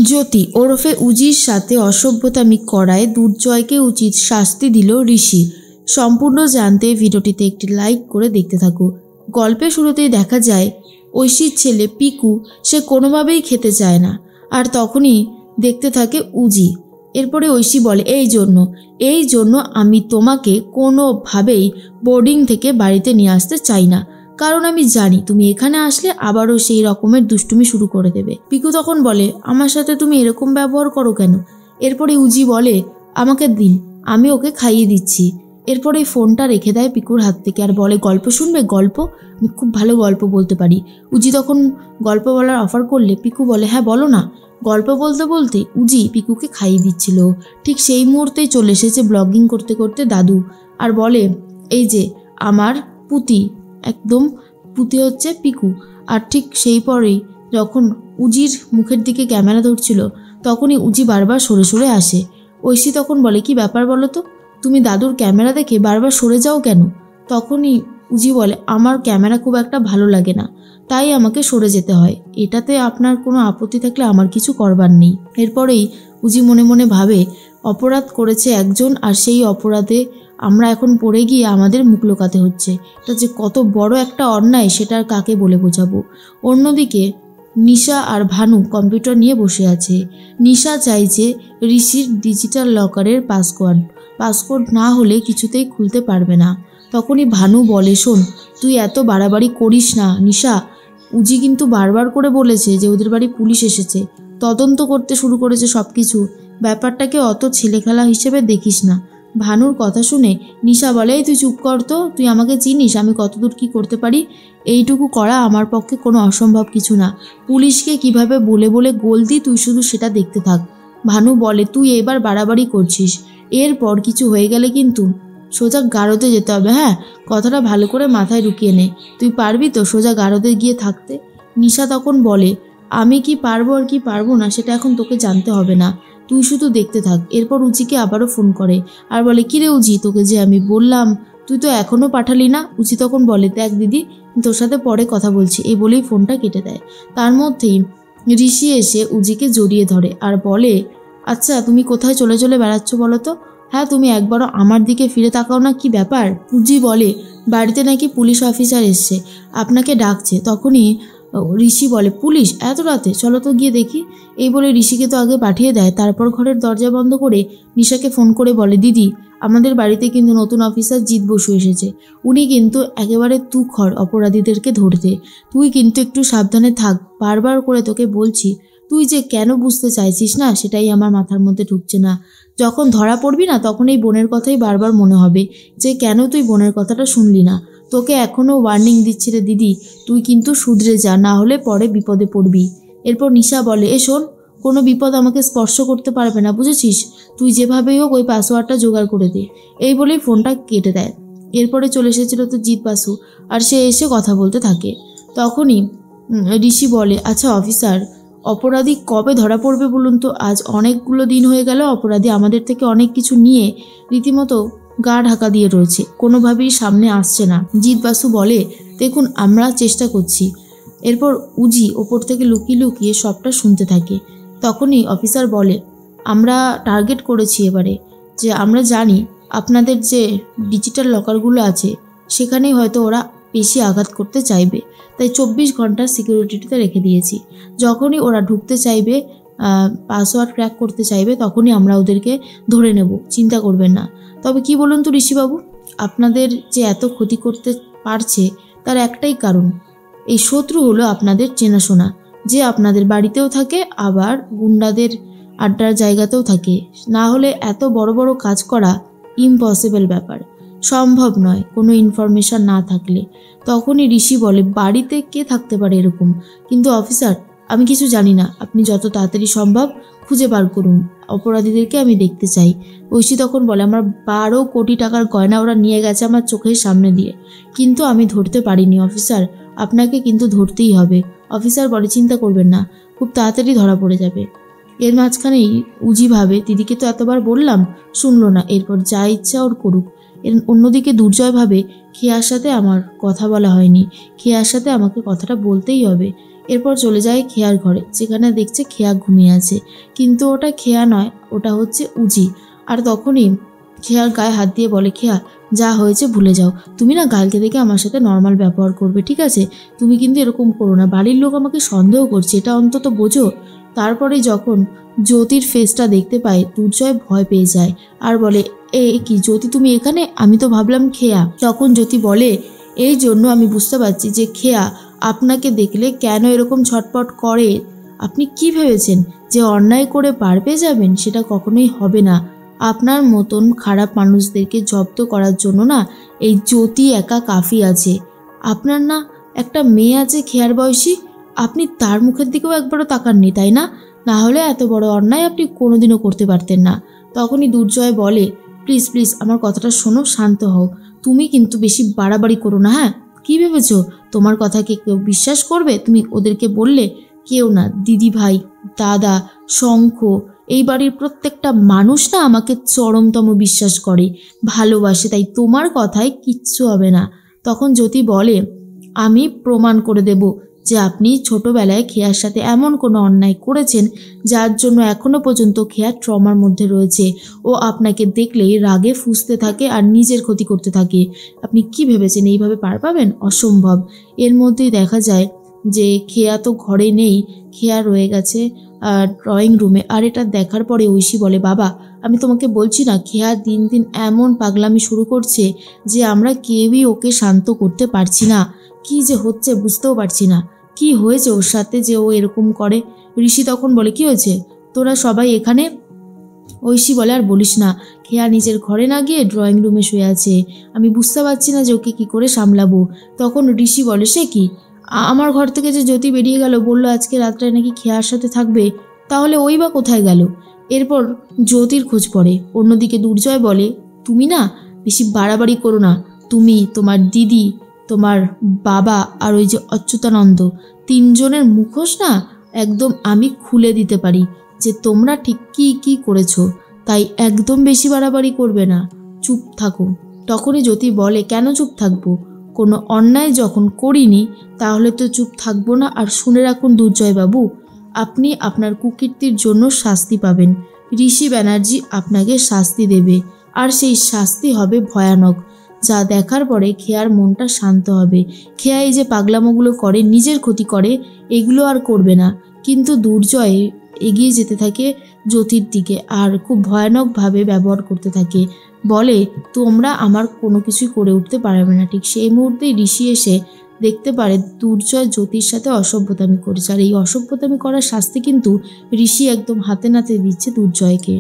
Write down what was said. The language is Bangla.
জ্যোতি ওরফে উজির সাথে অসভ্যতামি করায় দুর্জয়কে উচিত শাস্তি দিল ঋষি। সম্পূর্ণ জানতে ভিডিওটিতে একটি লাইক করে দেখতে থাকো। গল্পের শুরুতেই দেখা যায় ঐশীর ছেলে পিকু সে কোনোভাবেই খেতে চায় না, আর তখনই দেখতে থাকে উজি। এরপরে ঐশী বলে এই জন্য আমি তোমাকে কোনোভাবেই বোর্ডিং থেকে বাড়িতে নিয়ে আসতে চাই না, কারণ আমি জানি তুমি এখানে আসলে আবারও সেই রকমের দুষ্টুমি শুরু করে দেবে। পিকু তখন বলে আমার সাথে তুমি এরকম ব্যবহার করো কেন? এরপরে উজি বলে আমাকে দিন, আমি ওকে খাইয়ে দিচ্ছি। এরপরে ফোনটা রেখে দেয় পিকুর হাত থেকে আর বলে গল্প শুনবে? গল্প? আমি খুব ভালো গল্প বলতে পারি। উজি তখন গল্প বলার অফার করলে পিকু বলে হ্যাঁ বলো না। গল্প বলতে বলতে উজি পিকুকে খাইয়ে দিচ্ছিল। ঠিক সেই মুহূর্তেই চলে এসেছে ব্লগিং করতে করতে দাদু আর বলে এই যে আমার পুতি, একদম পুতি হচ্ছে পিকু। আর ঠিক সেই পরেই যখন উজির মুখের দিকে ক্যামেরা ধরছিল তখনই উজি বারবার সরে সরে আসে। ঐশী তখন বলে কি ব্যাপার বলো তো, তুমি দাদুর ক্যামেরা দেখে বারবার সরে যাও কেন? তখনই উজি বলে আমার ক্যামেরা খুব একটা ভালো লাগে না, তাই আমাকে সরে যেতে হয়। এটাতে আপনার কোনো আপত্তি থাকলে আমার কিছু করবার নেই। এরপরেই উজি মনে মনে ভাবে অপরাধ করেছে একজন, আর সেই অপরাধে আমরা এখন পড়ে গিয়ে আমাদের মুখ লুকাতে হচ্ছে। এটা যে কত বড় একটা অন্যায় সেটা আর কাকে বলে বোঝাবো। অন্যদিকে নিশা আর ভানু কম্পিউটার নিয়ে বসে আছে। নিশা চাইছে ঋষির ডিজিটাল লকারের পাসকোড না হলে কিছুতেই খুলতে পারবে না। তখনই ভানু বলে শোন, তুই এত বাড়াবাড়ি করিস না নিশা, উজি কিন্তু বারবার করে বলেছে যে ওদের বাড়ি পুলিশ এসেছে, তদন্ত করতে শুরু করেছে সব কিছু, ব্যাপারটাকে অত ছেলেখেলা হিসেবে দেখিস না। ভানুর কথা শুনে নিশা বলে তুই চুপ কর তো, তুই আমাকে চিনিস আমি কতদূর কি করতে পারি। এইটুকু করা আমার পক্ষে কোনো অসম্ভব কিছু না। পুলিশকে কিভাবে বলে বলে গোল দিই তুই শুধু সেটা দেখতে থাক। ভানু বলে তুই এবার বাড়াবাড়ি করছিস, এরপর কিছু হয়ে গেলে কিন্তু সোজা গারদে যেতে হবে। হ্যাঁ, কথাটা ভালো করে মাথায় ঢুকিয়ে নে। তুই পারবি তো সোজা গারদে গিয়ে থাকতে? নিশা তখন বলে আমি কি পারবো আর কি পারবো না সেটা এখন তোকে জানতে হবে না, তুই শুধু দেখতে থাক। এরপর উজিকে আবারও ফোন করে আর বলে কিরে উজি, তোকে যে আমি বললাম তুই তো এখনও পাঠালি না। উজি তখন বলে দেখ দিদি, তোর সাথে পরে কথা বলছি, এই বলেই ফোনটা কেটে দেয়। তার মধ্যেই ঋষি এসে উজিকে জড়িয়ে ধরে আর বলে আচ্ছা তুমি কোথায় চলে চলে বেড়াচ্ছ বলো তো? হ্যাঁ, তুমি একবারও আমার দিকে ফিরে তাকাও না, কি ব্যাপার? উজি বলে বাড়িতে নাকি পুলিশ অফিসার এসছে, আপনাকে ডাকছে। তখনই ঋষি বলে পুলিশ এত রাতে, চলো তো গিয়ে দেখি। এই বলে ঋষিকে তো আগে পাঠিয়ে দেয়। তারপর ঘরের দরজা বন্ধ করে নিশাকে ফোন করে বলে দিদি, আমাদের বাড়িতে কিন্তু নতুন অফিসার জিৎ বসু এসেছে, উনি কিন্তু একেবারে তুখর অপরাধীদেরকে ধরতে, তুই কিন্তু একটু সাবধানে থাক। বারবার করে তোকে বলছি, তুই যে কেন বুঝতে চাইছিস না সেটাই আমার মাথার মধ্যে ঢুকছে না। যখন ধরা পড়বি না তখন এই বোনের কথাই বারবার মনে হবে যে কেন তুই বোনের কথাটা শুনলি না। তোকে এখনও ওয়ার্নিং দিচ্ছি রে দিদি, তুই কিন্তু শুধরে যা, না হলে পরে বিপদে পড়বি। এরপর নিশা বলে শোন, কোনো বিপদ আমাকে স্পর্শ করতে পারবে না, বুঝেছিস? তুই যেভাবেই হোক ওই পাসওয়ার্ডটা জোগাড় করে দে। এই বলেই ফোনটা কেটে দেয়। এরপরে চলে এসেছিল তো জিৎ বাসু, আর সে এসে কথা বলতে থাকে। তখনই ঋষি বলে আচ্ছা অফিসার, অপরাধী কবে ধরা পড়বে বলুন তো? আজ অনেকগুলো দিন হয়ে গেল অপরাধী আমাদের থেকে অনেক কিছু নিয়ে রীতিমতো গা ঢাকা দিয়ে রয়েছে, কোনোভাবেই সামনে আসছে না। জিৎ বাসু বলে দেখুন আমরা চেষ্টা করছি। এরপর উজি ওপর থেকে লুকিয়ে লুকিয়ে সবটা শুনতে থাকে। তখনই অফিসার বলে আমরা টার্গেট করেছি এবারে, যে আমরা জানি আপনাদের যে ডিজিটাল লকারগুলো আছে সেখানেই হয়তো ওরা বেশি আঘাত করতে চাইবে, তাই 24 ঘন্টার সিকিউরিটিতে রেখে দিয়েছি। যখনই ওরা ঢুকতে চাইবে, পাসওয়ার্ড ক্র্যাক করতে চাইবে, তখনই আমরা ওদেরকে ধরে নেব, চিন্তা করবেন না। তবে কি বলুন তো ঋষিবাবু, আপনাদের যে এত ক্ষতি করতে পারছে তার একটাই কারণ, এই শত্রু হলো আপনাদের চেনাশোনা, যে আপনাদের বাড়িতেও থাকে আবার গুন্ডাদের আড্ডার জায়গাতেও থাকে। না হলে এত বড় বড় কাজ করা ইম্পসিবল ব্যাপার, সম্ভব নয় কোনো ইনফরমেশন না থাকলে। তখনই ঋষি বলে বাড়িতে কে থাকতে পারে এরকম? কিন্তু অফিসার আমি কিছু জানি না, আপনি যত তাড়াতাড়ি সম্ভব খুঁজে বার করুন, অপরাধীদেরকে আমি দেখতে চাই। ঐশী তখন বলে আমার 12 কোটি টাকার গয়না ওরা নিয়ে গেছে আমার চোখের সামনে দিয়ে, কিন্তু আমি ধরতে পারিনি অফিসার, আপনাকে কিন্তু ধরতেই হবে। অফিসার বলে চিন্তা করবেন না, খুব তাড়াতাড়ি ধরা পড়ে যাবে। এর মাঝখানেই উজি ভাবে দিদিকে তো এতবার বললাম, শুনলো না, এরপর যা ইচ্ছা ওর করুক। অন্যদিকে দুর্জয় ভাবে খেয়ার সাথে আমার কথা বলা হয়নি, খেয়ার সাথে আমাকে কথাটা বলতেই হবে। এরপর চলে যায় খেয়ার ঘরে, যেখানে দেখছে খেয়া ঘুমিয়ে আছে, কিন্তু ওটা খেয়া নয়, ওটা হচ্ছে উজি। আর তখনই খেয়ার গায়ে হাত দিয়ে বলে, খেয়া যা হয়েছে ভুলে যাও, তুমি না কালকে থেকে আমার সাথে নর্মাল ব্যবহার করবে, ঠিক আছে? তুমি কিন্তু এরকম করো না, বাড়ির লোক আমাকে সন্দেহ করছে, এটা অন্তত বোঝো। তারপরে যখন জ্যোতির ফেসটা দেখতে পায়, দুর্জয় ভয় পেয়ে যায় আর বলে, কি জ্যোতি তুমি এখানে? আমি তো ভাবলাম খেয়া। তখন জ্যোতি বলে, এই জন্য আমি বুঝতে পারছি যে খেয়া আপনাকে দেখলে কেন এরকম ছটপট করে। আপনি কি ভেবেছেন যে অন্যায় করে পার পেয়ে যাবেন? সেটা কখনোই হবে না। আপনার মতন খারাপ মানুষদেরকে জব্দ করার জন্য না এই জ্যোতি একা কাফি আছে। আপনার না একটা মেয়ে আছে খেয়ার বয়সী, আপনি তার মুখের দিকেও একবারও তাকাননি, তাই না? না হলে এত বড় অন্যায় আপনি কোনোদিনও করতে পারতেন না। তখনই দুর্জয় বলে, প্লিজ প্লিজ আমার কথাটা শোনো, শান্ত হও। তুমি কিন্তু বেশি বাড়াবাড়ি করো না, হ্যাঁ? কি ভেবেছো তোমার কথাকে কেউ বিশ্বাস করবে? তুমি ওদেরকে বললে, কেউ না, দিদি ভাই, দাদা, শঙ্খ, এই বাড়ির প্রত্যেকটা মানুষ না আমাকে চরমতম বিশ্বাস করে, ভালোবাসে, তাই তোমার কথায় কিচ্ছু হবে না। তখন জ্যোতি বলে, আমি প্রমাণ করে দেব যে আপনি ছোটবেলায় খেয়ার সাথে এমন কোনো অন্যায় করেছেন যার জন্য এখনো পর্যন্ত খেয়া ট্রমার মধ্যে রয়েছে। ও আপনাকে দেখলেই রাগে ফুঁসতে থাকে আর নিজের ক্ষতি করতে থাকে। আপনি কি ভেবেছেন এইভাবে পার পাবেন? অসম্ভব। এর মধ্যেই দেখা যায় যে খেয়া তো ঘরে নেই, খেয়া রয়ে গেছে ড্রয়িং রুমে। আর এটা দেখার পরে ঐশী বলে, বাবা আমি তোমাকে বলছি না, খেয়া দিন দিন এমন পাগলামি শুরু করছে যে আমরা কেউই ওকে শান্ত করতে পারছি না। কি যে হচ্ছে বুঝতেও পারছি না, কি হয়েছে ওর সাথে যে ও এরকম করে। ঋষি তখন বলে, কি হয়েছে তোরা সবাই এখানে? ঐশী বলে, আর বলিস না, খেয়া নিজের ঘরে না গিয়ে ড্রয়িং রুমে শুয়ে আছে, আমি বুঝতে পারছি না যে ওকে কী করে সামলাবো। তখন ঋষি বলে, সে কি, আমার ঘর থেকে যে জ্যোতি বেরিয়ে গেল, বললো আজকে রাতটায় নাকি খেয়ার সাথে থাকবে, তাহলে ওই বা কোথায় গেল? এরপর জ্যোতির খোঁজ পড়ে। অন্যদিকে দুর্জয় বলে, তুমি না বেশি বাড়াবাড়ি করো না, তুমি, তোমার দিদি, তোমার বাবা আর ওই যে অচ্যুতানন্দ, তিনজনের মুখোশ না একদম আমি খুলে দিতে পারি যে তোমরা ঠিক কী কী করেছো, তাই একদম বেশি বাড়াবাড়ি করবে না, চুপ থাকো। তখনই জ্যোতি বলে, কেন চুপ থাকবো? কোনো অন্যায় যখন করিনি তাহলে তো চুপ থাকবো না। আর শুনে রাখুন দুর্জয়বাবু, আপনি আপনার কুকীর্তির জন্য শাস্তি পাবেন। ঋষি ব্যানার্জি আপনাকে শাস্তি দেবে, আর সেই শাস্তি হবে ভয়ানক, যা দেখার পরে খেয়ার মনটা শান্ত হবে। খেয়া এই যে পাগলামোগুলো করে, নিজের ক্ষতি করে, এগুলো আর করবে না। কিন্তু দুর্জয় এগিয়ে যেতে থাকে জ্যোতির দিকে আর খুব ভয়ানকভাবে ব্যবহার করতে থাকে। বলে, তোমরা আমার কোনো কিছুই করে উঠতে পারবে না। ঠিক সেই মুহূর্তেই ঋষি এসে দেখতে পারে দুর্জয় জ্যোতির সাথে অসভ্যতামি করেছে, আর এই অসভ্যতামি করার শাস্তি কিন্তু ঋষি একদম হাতে নাতে দিচ্ছে দুর্জয়কে।